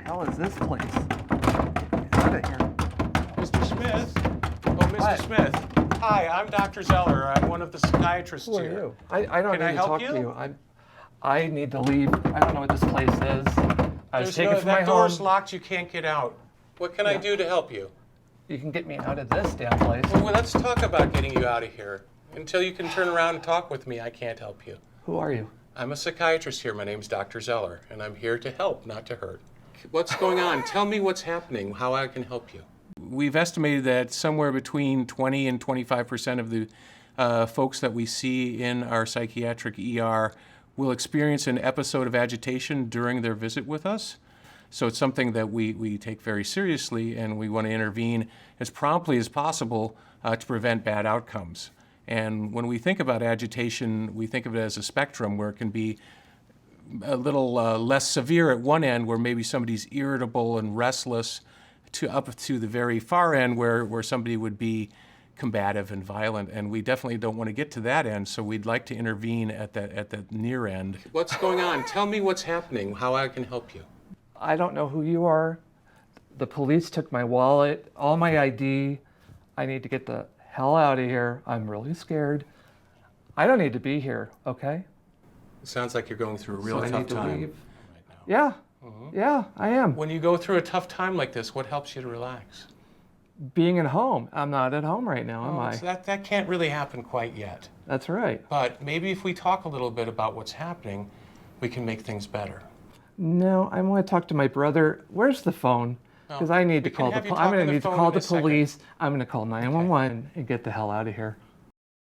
hell is this place? Get out of here. Mr. Smith? Oh, Mr. What? Smith. Hi, I'm Dr. Zeller. I'm one of the psychiatrists Who are here. you? I don't Can need I to help talk you? to you. I need to leave. I don't know what this place is. I was taken from my that door's home. locked. You can't get out. What can I do to help you? You can get me out of this damn place. Well, let's talk about getting you out of here. Until you can turn around and talk with me, I can't help you. Who are you? I'm a psychiatrist here. My name's Dr. Zeller, and I'm here to help, not to hurt. What's going on? Tell me what's happening, how I can help you. We've estimated that somewhere between 20 and 25% of the folks that we see in our psychiatric ER will experience an episode of agitation during their visit with us. So it's something that we take very seriously, and we want to intervene as promptly as possible to prevent bad outcomes. And when we think about agitation, we think of it as a spectrum where it can be a little less severe at one end, where maybe somebody's irritable and restless, to up to the very far end where somebody would be combative and violent. And we definitely don't want to get to that end, so we'd like to intervene at that near end. What's going on? Tell me what's happening, how I can help you. I don't know who you are. The police took my wallet, all my ID. I need to get the hell out of here. I'm really scared. I don't need to be here, okay? It sounds like you're going through a real So I tough need to time leave? right now. Yeah. Yeah, I am. When you go through a tough time like this, what helps you to relax? Being at home. I'm not at home right now, am I? So that can't really happen quite yet. That's right. But maybe if we talk a little bit about what's happening, we can make things better. No, I want to talk to my brother. Where's the phone? Because I need to we can call the have you police. talk I'm going on to the need to phone call in the a second. police. I'm going to call 911 and get the hell out of here.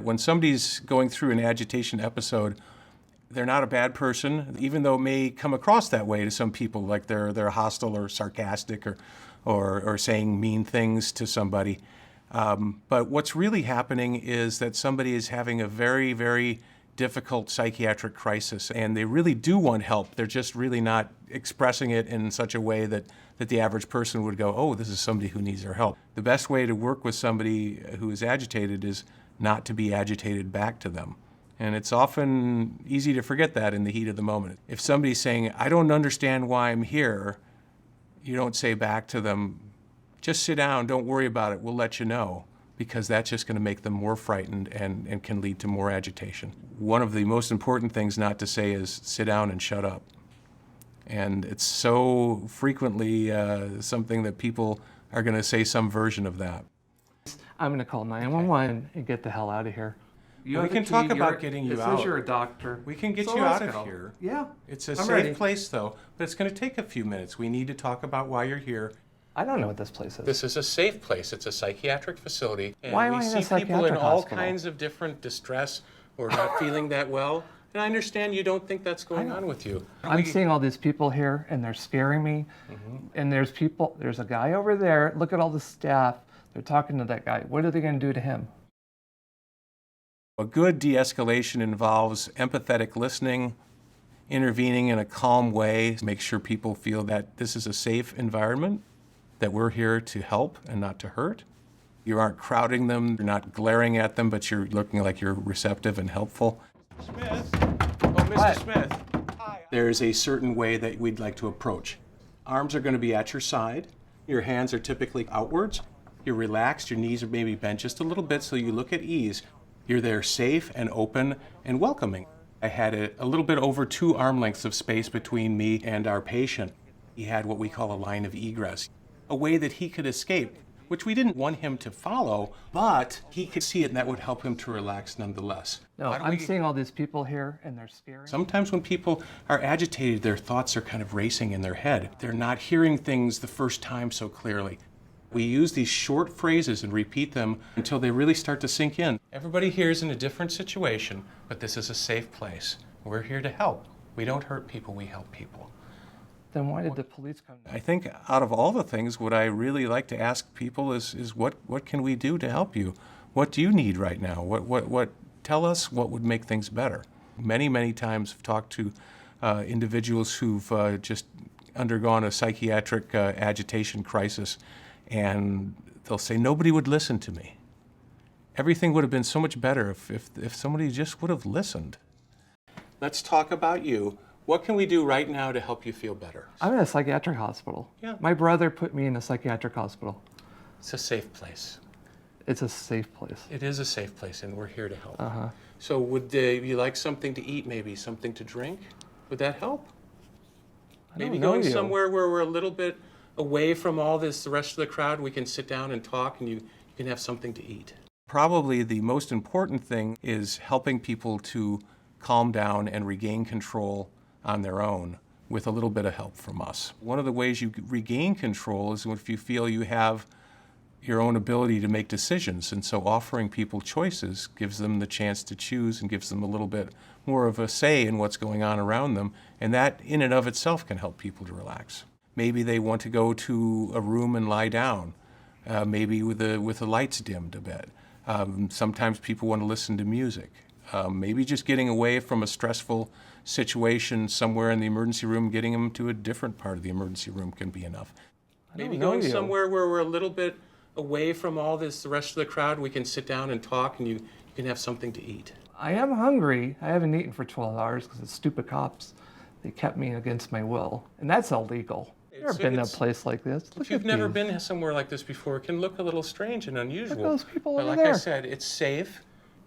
When somebody's going through an agitation episode, they're not a bad person, even though it may come across that way to some people, like they're hostile or sarcastic or saying mean things to somebody. But what's really happening is that somebody is having a very, very difficult psychiatric crisis, and they really do want help. They're just really not expressing it in such a way that the average person would go, oh, this is somebody who needs our help. The best way to work with somebody who is agitated is not to be agitated back to them. And it's often easy to forget that in the heat of the moment. If somebody's saying, I don't understand why I'm here, you don't say back to them, just sit down, don't worry about it, we'll let you know, because that's just going to make them more frightened and can lead to more agitation. One of the most important things not to say is sit down and shut up. And it's so frequently something that people are going to say some version of that. I'm going to call 911 and get the hell out of here. You We have the can talk key. about You're- getting you it out. says you're a doctor. We can get So you out let's of go. here. Yeah. It's a I'm safe ready. place, though, but it's going to take a few minutes. We need to talk about why you're here. I don't know what this place is. This is a safe place. It's a psychiatric facility. And Why am we I in a see people in psychiatric all hospital? kinds of different distress or not feeling that well. And I understand you don't think that's going on with you. I'm seeing all these people here, and they're scaring me. And there's a guy over there. Look at all the staff. They're talking to that guy. What are they going to do to him? A good de-escalation involves empathetic listening, intervening in a calm way, make sure people feel that this is a safe environment, that we're here to help and not to hurt. You aren't crowding them, you're not glaring at them, but you're looking like you're receptive and helpful. Smith? Oh, Mr. What? Smith. Hi. There's a certain way that we'd like to approach. Arms are going to be at your side. Your hands are typically outwards. You're relaxed, your knees are maybe bent just a little bit so you look at ease. You're there safe and open and welcoming. I had a little bit over 2 arm lengths of space between me and our patient. He had what we call a line of egress, a way that he could escape, which we didn't want him to follow, but he could see it and that would help him to relax nonetheless. No, How do I'm we- seeing all these people here, and they're scaring me. Sometimes when people are agitated, their thoughts are kind of racing in their head. They're not hearing things the first time so clearly. We use these short phrases and repeat them until they really start to sink in. Everybody here is in a different situation, but this is a safe place. We're here to help. We don't hurt people, we help people. Then why did the police come? I think out of all the things, what I really like to ask people is what can we do to help you? What do you need right now? Tell us what would make things better. Many times I've talked to individuals who've just undergone a psychiatric agitation crisis, and they'll say, nobody would listen to me. Everything would have been so much better if somebody just would have listened. Let's talk about you. What can we do right now to help you feel better? I'm in a psychiatric hospital. Yeah. My brother put me in a psychiatric hospital. It's a safe place. It's a safe place. It is a safe place, and we're here to help. Uh-huh. So would you like something to eat, maybe something to drink? Would that help? Maybe know going you. somewhere where we're a little bit away from all this, the rest of the crowd, we can sit down and talk, and you can have something to eat. Probably the most important thing is helping people to calm down and regain control on their own with a little bit of help from us. One of the ways you regain control is if you feel you have your own ability to make decisions. And so offering people choices gives them the chance to choose and gives them a little bit more of a say in what's going on around them. And that in and of itself can help people to relax. Maybe they want to go to a room and lie down, maybe with the lights dimmed a bit. Sometimes people want to listen to music. Maybe just getting away from a stressful situation somewhere in the emergency room, getting them to a different part of the emergency room can be enough. Maybe know going you. somewhere where we're a little bit away from all this, the rest of the crowd, we can sit down and talk, and you can have something to eat. I am hungry. I haven't eaten for 12 hours because the stupid cops, they kept me against my will. And that's illegal. I've never been to a place like this. If you've never been somewhere like this before, it can look a little strange and unusual. Look at those people But over like I there. said, it's safe,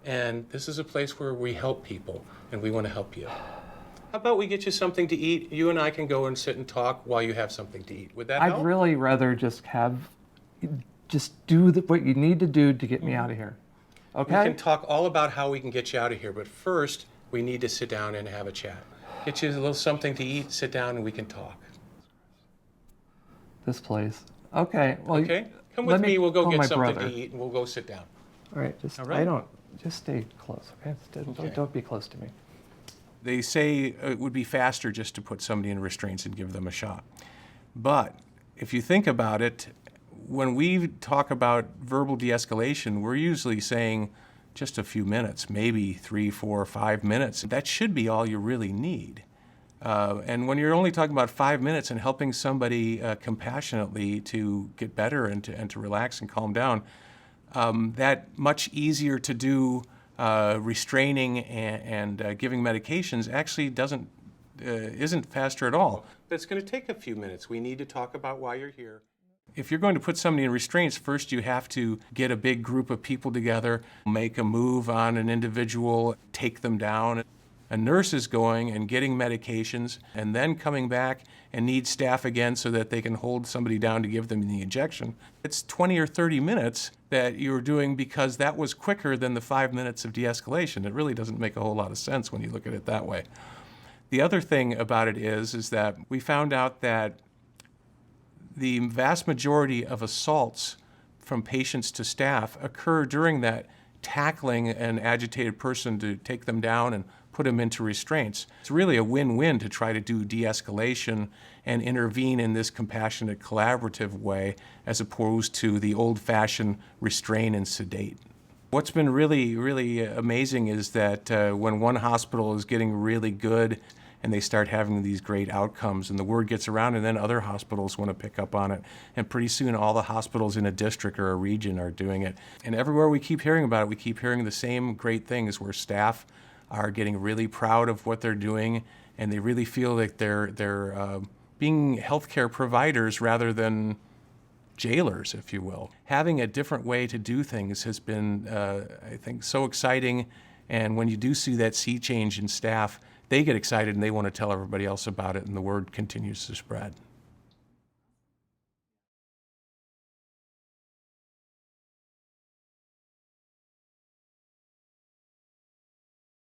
and this is a place where we help people, and we want to help you. How about we get you something to eat? You and I can go and sit and talk while you have something to eat. Would that help? I'd really rather just do what you need to do to get me out of here. We Okay? can talk all about how we can get you out of here, but first, we need to sit down and have a chat. Get you a little something to eat, sit down, and we can talk. This place. Okay. Well, Okay? Come let with me, we'll go call get my something brother. to eat, and we'll go sit down. All right. Just All right. just stay close. Okay? Okay. Don't be close to me. They say it would be faster just to put somebody in restraints and give them a shot. But if you think about it, when we talk about verbal de-escalation, we're usually saying just a few minutes, maybe 3, 4, 5 minutes. That should be all you really need. And when you're only talking about 5 minutes and helping somebody compassionately to get better and to relax and calm down, that much easier to do restraining and giving medications actually isn't faster at all. But it's going to take a few minutes. We need to talk about why you're here. If you're going to put somebody in restraints, first you have to get a big group of people together, make a move on an individual, take them down. A nurse is going and getting medications and then coming back and needs staff again so that they can hold somebody down to give them the injection. It's 20 or 30 minutes that you're doing because that was quicker than the 5 minutes of de-escalation. It really doesn't make a whole lot of sense when you look at it that way. The other thing about it is that we found out that the vast majority of assaults from patients to staff occur during that tackling an agitated person to take them down and put them into restraints. It's really a win-win to try to do de-escalation and intervene in this compassionate, collaborative way as opposed to the old-fashioned restrain and sedate. What's been really, really amazing is that when one hospital is getting really good and they start having these great outcomes and the word gets around and then other hospitals want to pick up on it. And pretty soon all the hospitals in a district or a region are doing it. And everywhere we keep hearing about it, we keep hearing the same great things where staff are getting really proud of what they're doing and they really feel like they're being healthcare providers rather than jailers, if you will. Having a different way to do things has been, I think, so exciting. And when you do see that sea change in staff, they get excited and they want to tell everybody else about it, and the word continues to spread.